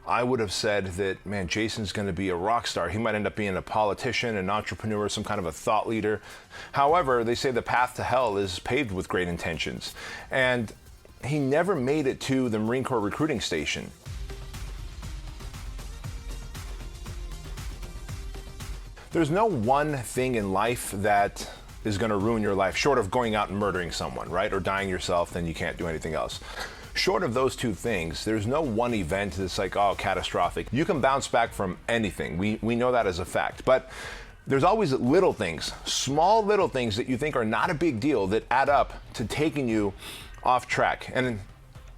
I would have said that, man, Jason's going to be a rock star. He might end up being a politician, an entrepreneur, some kind of a thought leader. However, they say the path to hell is paved with great intentions. And he never made it to the Marine Corps recruiting station. There's no one thing in life that is going to ruin your life, short of going out and murdering someone, right? Or dying yourself, then you can't do anything else. Short of those two things, there's no one event that's like, oh, catastrophic. You can bounce back from anything. We know that as a fact. But there's always little things, small little things that you think are not a big deal that add up to taking you off track. And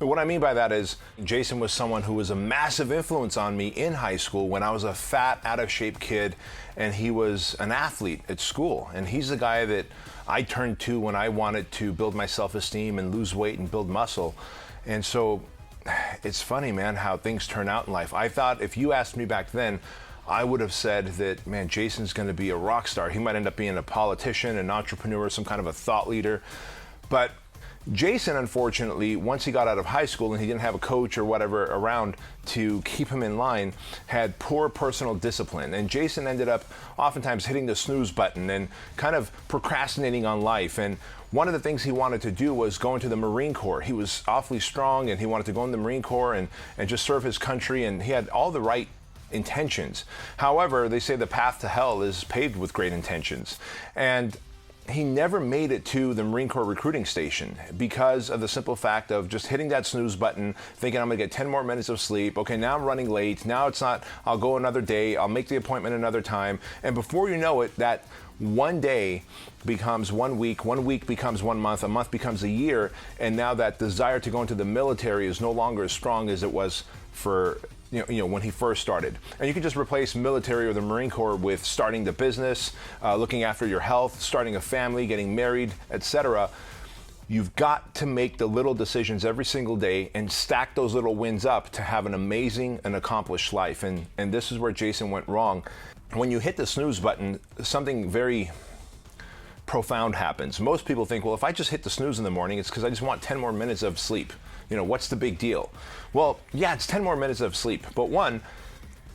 what I mean by that is Jason was someone who was a massive influence on me in high school when I was a fat, out of shape kid, and he was an athlete at school. And he's the guy that I turned to when I wanted to build my self-esteem and lose weight and build muscle. And so it's funny, man, how things turn out in life. I thought if you asked me back then, I would have said that, man, Jason's going to be a rock star. He might end up being a politician, an entrepreneur, some kind of a thought leader. But Jason, unfortunately, once he got out of high school and he didn't have a coach or whatever around to keep him in line, had poor personal discipline. And Jason ended up oftentimes hitting the snooze button and kind of procrastinating on life. And one of the things he wanted to do was go into the Marine Corps. He was awfully strong and he wanted to go in the Marine Corps and just serve his country. And he had all the right intentions. However, they say the path to hell is paved with great intentions. And he never made it to the Marine Corps recruiting station because of the simple fact of just hitting that snooze button, thinking I'm gonna get 10 more minutes of sleep. Okay, now I'm running late. Now it's not, I'll go another day. I'll make the appointment another time. And before you know it, that one day becomes 1 week becomes 1 month, a month becomes a year. And now that desire to go into the military is no longer as strong as it was for when he first started. And you can just replace military or the Marine Corps with starting the business, looking after your health, starting a family, getting married, etc. You've got to make the little decisions every single day and stack those little wins up to have an amazing and accomplished life. And this is where Jason went wrong. When you hit the snooze button, something very profound happens. Most people think, well, if I just hit the snooze in the morning, it's because I just want 10 more minutes of sleep. What's the big deal? Well, yeah, it's 10 more minutes of sleep, but one,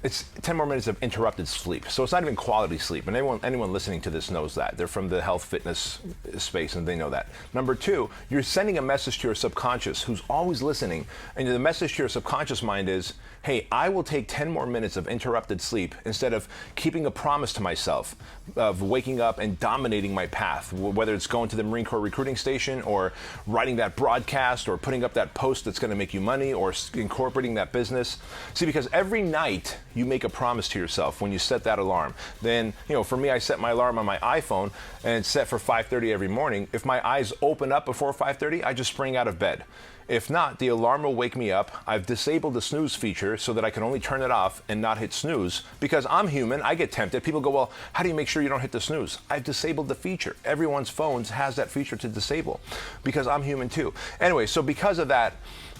it's 10 more minutes of interrupted sleep. So it's not even quality sleep. And anyone listening to this knows that. They're from the health fitness space and they know that. Number two, you're sending a message to your subconscious who's always listening. And the message to your subconscious mind is, hey, I will take 10 more minutes of interrupted sleep instead of keeping a promise to myself of waking up and dominating my path, whether it's going to the Marine Corps recruiting station or writing that broadcast or putting up that post that's going to make you money or incorporating that business. See, because every night you make a promise to yourself when you set that alarm. Then, for me, I set my alarm on my iPhone and it's set for 5:30 every morning. If my eyes open up before 5:30, I just spring out of bed. If not, the alarm will wake me up. I've disabled the snooze feature so that I can only turn it off and not hit snooze because I'm human. I get tempted. People go, well, how do you make sure you don't hit the snooze? I've disabled the feature. Everyone's phones has that feature to disable because I'm human too. Anyway, so because of that,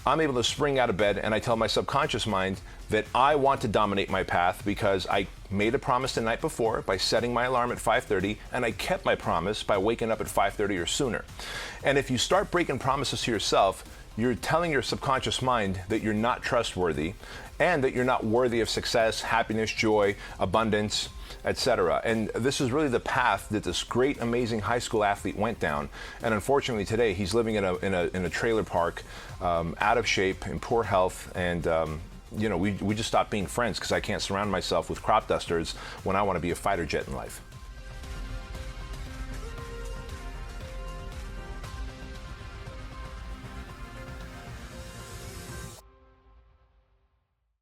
I'm able to spring out of bed and I tell my subconscious mind that I want to dominate my path because I made a promise the night before by setting my alarm at 5:30 and I kept my promise by waking up at 5:30 or sooner. And if you start breaking promises to yourself, you're telling your subconscious mind that you're not trustworthy and that you're not worthy of success, happiness, joy, abundance, etc. And this is really the path that this great, amazing high school athlete went down. And unfortunately today, he's living in a trailer park, out of shape, in poor health, and we just stopped being friends because I can't surround myself with crop dusters when I want to be a fighter jet in life.